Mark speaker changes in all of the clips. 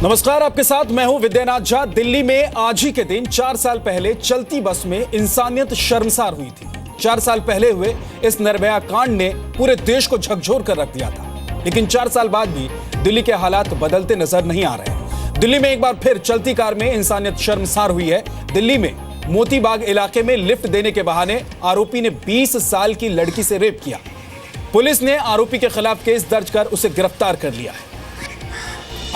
Speaker 1: नमस्कार, आपके साथ मैं हूं विद्यानाथ झा। दिल्ली में आज ही के दिन 4 साल पहले चलती बस में इंसानियत शर्मसार हुई थी। 4 साल पहले हुए इस निर्भया कांड ने पूरे देश को झकझोर कर रख दिया था, लेकिन 4 साल बाद भी दिल्ली के हालात बदलते नजर नहीं आ रहे। दिल्ली में एक बार फिर चलती कार में इंसानियत शर्मसार हुई है। दिल्ली में मोतीबाग इलाके में लिफ्ट देने के बहाने आरोपी ने 20 साल की लड़की से रेप किया। पुलिस ने आरोपी के खिलाफ केस दर्ज कर उसे गिरफ्तार कर लिया है।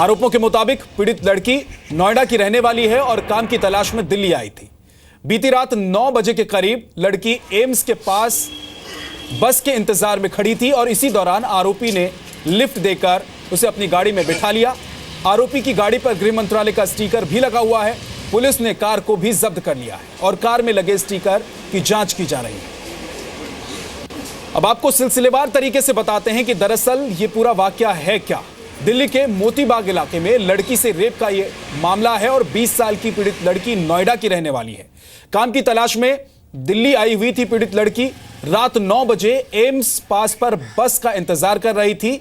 Speaker 1: आरोपों के मुताबिक पीड़ित लड़की नोएडा की रहने वाली है और काम की तलाश में दिल्ली आई थी। बीती रात 9 बजे के करीब लड़की एम्स के पास बस के इंतजार में खड़ी थी और इसी दौरान आरोपी ने लिफ्ट देकर उसे अपनी गाड़ी में बिठा लिया। आरोपी की गाड़ी पर गृह मंत्रालय का स्टिकर भी लगा हुआ है। पुलिस ने कार को भी जब्त कर लिया है और कार में लगे स्टिकर की जांच की जा रही है। अब आपको सिलसिलेवार तरीके से बताते हैं कि दरअसल ये पूरा वाकया है क्या। दिल्ली के मोतीबाग इलाके में लड़की से रेप का ये मामला है और 20 साल की पीड़ित लड़की नोएडा की रहने वाली है। काम की तलाश में दिल्ली आई हुई थी पीड़ित लड़की। रात 9 बजे एम्स पास पर बस का इंतजार कर रही थी।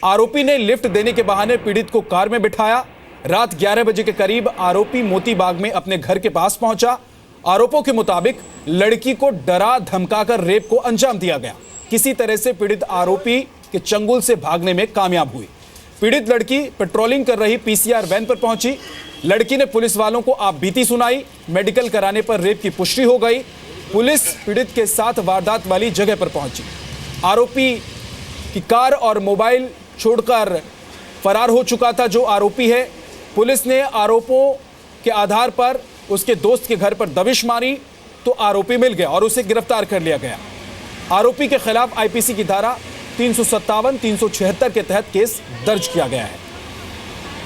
Speaker 1: आरोपी ने लिफ्ट देने के बहाने पीड़ित को कार में बिठाया। रात 11 बजे के करीब आरोपी मोतीबाग में अपने घर के पास पहुंचा। आरोपों के मुताबिक लड़की को डरा धमकाकर रेप को अंजाम दिया गया। किसी तरह से पीड़ित आरोपी के चंगुल से भागने में कामयाब हुई। पीड़ित लड़की पेट्रोलिंग कर रही पीसीआर वैन पर पहुंची। लड़की ने पुलिस वालों को आपबीती सुनाई। मेडिकल कराने पर रेप की पुष्टि हो गई। पुलिस पीड़ित के साथ वारदात वाली जगह पर पहुंची। आरोपी की कार और मोबाइल छोड़कर फरार हो चुका था जो आरोपी है। पुलिस ने आरोपों के आधार पर उसके दोस्त के घर पर दबिश मारी तो आरोपी मिल गया और उसे गिरफ्तार कर लिया गया। आरोपी के खिलाफ आईपीसी की धारा 357, 376 के तहत केस दर्ज किया गया है।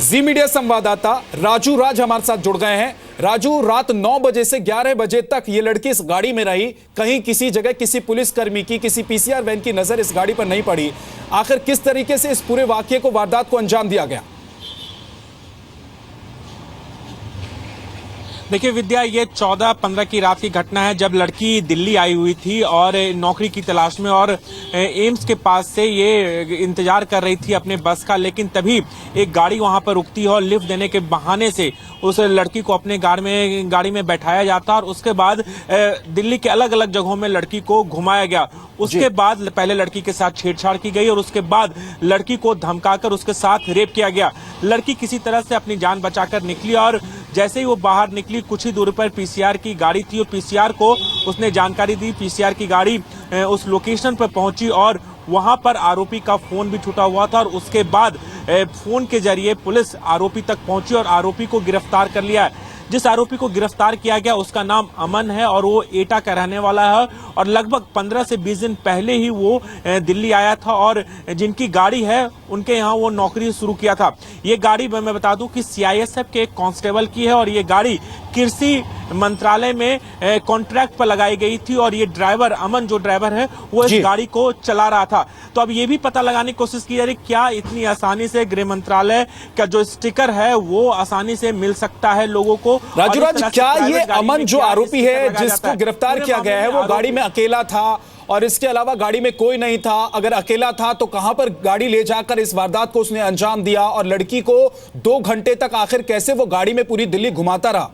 Speaker 1: जी मीडिया संवाददाता राजू राज हमारे साथ जुड़ गए हैं। राजू, रात 9 बजे से 11 बजे तक ये लड़की इस गाड़ी में रही। कहीं किसी जगह किसी पुलिसकर्मी की, किसी पीसीआर वैन की नजर इस गाड़ी पर नहीं पड़ी। आखिर किस तरीके से इस पूरे वाकये को, वारदात को अंजाम दिया गया?
Speaker 2: देखिए विद्या, ये 14-15 की रात की घटना है जब लड़की दिल्ली आई हुई थी और नौकरी की तलाश में और एम्स के पास से ये इंतजार कर रही थी अपने बस का। लेकिन तभी एक गाड़ी वहां पर रुकती है और लिफ्ट देने के बहाने से उस लड़की को अपने गाड़ी में बैठाया जाता और उसके बाद दिल्ली के अलग अलग जगहों में लड़की को घुमाया गया। उसके बाद पहले लड़की के साथ छेड़छाड़ की गई और उसके बाद लड़की को धमकाकर उसके साथ रेप किया गया। लड़की किसी तरह से अपनी जान बचाकर निकली और जैसे ही वो बाहर निकली कुछ ही दूरी पर पीसीआर की गाड़ी थी और पीसीआर को उसने जानकारी दी। पीसीआर की गाड़ी उस लोकेशन पर पहुंची और वहां पर आरोपी का फोन भी छूटा हुआ था और उसके बाद फोन के जरिए पुलिस आरोपी तक पहुंची और आरोपी को गिरफ्तार कर लिया है। जिस आरोपी को गिरफ्तार किया गया उसका नाम अमन है और वो एटा का रहने वाला है और लगभग 15 से 20 दिन पहले ही वो दिल्ली आया था और जिनकी गाड़ी है उनके यहाँ वो नौकरी शुरू किया था। ये गाड़ी मैं बता दूं कि सीआईएसएफ के एक कांस्टेबल की है और ये गाड़ी कृषि मंत्रालय में कॉन्ट्रैक्ट पर लगाई गई थी और ये ड्राइवर अमन जो ड्राइवर है वो इस गाड़ी को चला रहा था। तो अब ये भी पता लगाने की कोशिश की जा रही क्या इतनी आसानी से गृह मंत्रालय का जो स्टिकर है वो आसानी से मिल सकता है लोगों को।
Speaker 1: राजूराज, क्या ये अमन जो आरोपी है जिसको गिरफ्तार किया गया है वो गाड़ी में अकेला था और इसके अलावा गाड़ी में कोई नहीं था? अगर अकेला था तो कहां पर गाड़ी ले जाकर इस वारदात को उसने अंजाम दिया और लड़की को 2 घंटे तक आखिर कैसे वो गाड़ी में पूरी दिल्ली घुमाता रहा?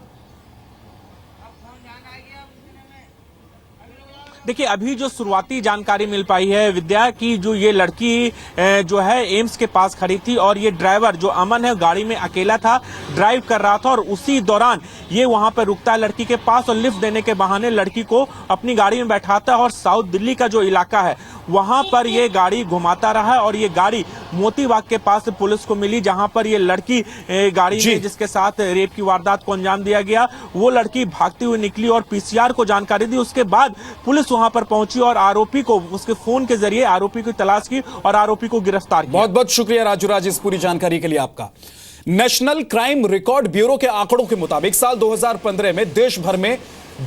Speaker 2: देखिए अभी जो शुरुआती जानकारी मिल पाई है विद्या की जो ये लड़की जो है एम्स के पास खड़ी थी और ये ड्राइवर जो अमन है गाड़ी में अकेला था, ड्राइव कर रहा था और उसी दौरान ये वहां पर रुकता है लड़की के पास और लिफ्ट देने के बहाने लड़की को अपनी गाड़ी में बैठाता है और साउथ दिल्ली का जो इलाका है वहां पर ये गाड़ी घुमाता रहा और ये गाड़ी मोतीबाग के पास पुलिस को मिली जहां पर ये लड़की गाड़ी में जिसके साथ रेप की वारदात को अंजाम दिया गया वो लड़की भागती हुई निकली और पीसीआर को जानकारी दी। उसके बाद पुलिस वहां पर पहुंची और आरोपी को उसके फोन के जरिए आरोपी की तलाश की और आरोपी को गिरफ्तार किया।
Speaker 1: बहुत बहुत शुक्रिया राजूराज इस पूरी जानकारी के लिए आपका। नेशनल क्राइम रिकॉर्ड ब्यूरो के आंकड़ों के मुताबिक साल 2015 में देश भर में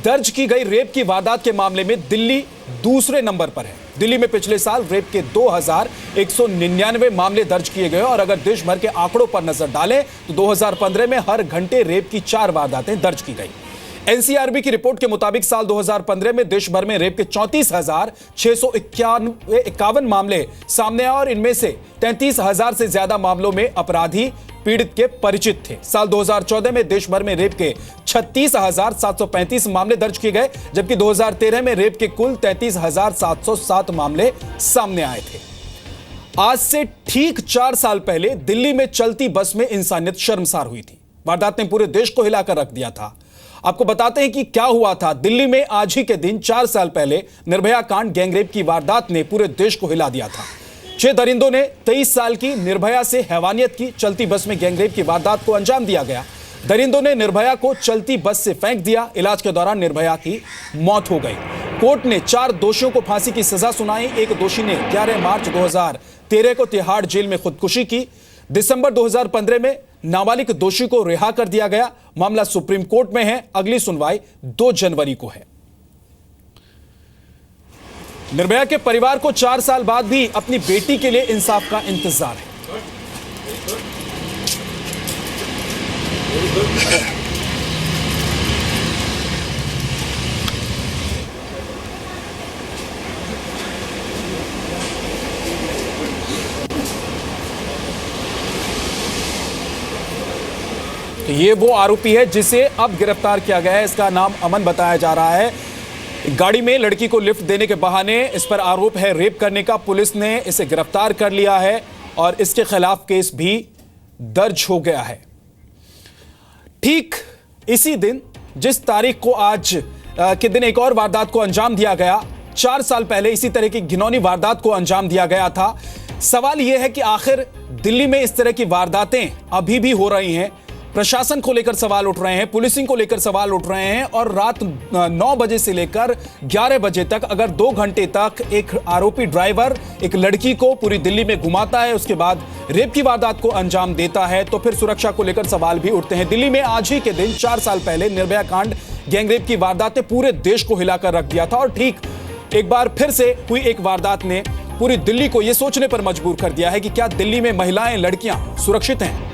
Speaker 1: दर्ज की गई रेप की वारदात के मामले में दिल्ली दूसरे नंबर पर है। दिल्ली में पिछले साल रेप के 2199 मामले दर्ज किए गए और अगर देश भर के आंकड़ों पर नजर डालें तो 2015 में हर घंटे रेप की 4 वारदातें दर्ज की गई। एनसीआरबी की रिपोर्ट के मुताबिक साल 2015 में देश भर में रेप के 34,651 मामले सामने आए और इनमें से 33,000 से ज्यादा मामलों में अपराधी पीड़ित के परिचित थे। साल 2014 में देश भर में रेप के 36,735 मामले दर्ज किए गए, जबकि 2013 में रेप के कुल 33,707 मामले सामने आए थे। आज से ठीक 4 साल पहले दिल्ली में चलती बस में इंसानियत शर्मसार हुई थी। वारदात ने पूरे देश को हिलाकर रख दिया था। आपको बताते हैं कि क्या हुआ था। दिल्ली में आज ही के दिन 4 साल पहले निर्भया कांड गैंगरेप की वारदात ने पूरे देश को हिला दिया था। 6 दरिंदों ने 23 साल की निर्भया से हैवानियत की। चलती बस में गैंगरेप की वारदात को अंजाम दिया गया। दरिंदों ने निर्भया को चलती बस से फेंक दिया। इलाज के दौरान निर्भया की मौत हो गई। कोर्ट ने 4 दोषियों को फांसी की सजा सुनाई। एक दोषी ने 11 मार्च 2013 को तिहाड़ जेल में खुदकुशी की। दिसंबर 2015 में नाबालिग दोषी को रिहा कर दिया गया। मामला सुप्रीम कोर्ट में है। अगली सुनवाई 2 जनवरी को है। निर्भया के परिवार को 4 साल बाद भी अपनी बेटी के लिए इंसाफ का इंतजार है। तो ये वो आरोपी है जिसे अब गिरफ्तार किया गया है। इसका नाम अमन बताया जा रहा है। गाड़ी में लड़की को लिफ्ट देने के बहाने इस पर आरोप है रेप करने का। पुलिस ने इसे गिरफ्तार कर लिया है और इसके खिलाफ केस भी दर्ज हो गया है। ठीक इसी दिन जिस तारीख को आज के दिन एक और वारदात को अंजाम दिया गया, 4 साल पहले इसी तरह की घिनौनी वारदात को अंजाम दिया गया था। सवाल यह है कि आखिर दिल्ली में इस तरह की वारदातें अभी भी हो रही हैं। प्रशासन को लेकर सवाल उठ रहे हैं, पुलिसिंग को लेकर सवाल उठ रहे हैं और रात 9 बजे से लेकर 11 बजे तक अगर 2 घंटे तक एक आरोपी ड्राइवर एक लड़की को पूरी दिल्ली में घुमाता है, उसके बाद रेप की वारदात को अंजाम देता है, तो फिर सुरक्षा को लेकर सवाल भी उठते हैं। दिल्ली में आज ही के दिन 4 साल पहले निर्भया कांड गैंगरेप की वारदात ने पूरे देश को हिलाकर रख दिया था और ठीक एक बार फिर से हुई एक वारदात ने पूरी दिल्ली को यह सोचने पर मजबूर कर दिया है कि क्या दिल्ली में महिलाएं, लड़कियां सुरक्षित हैं।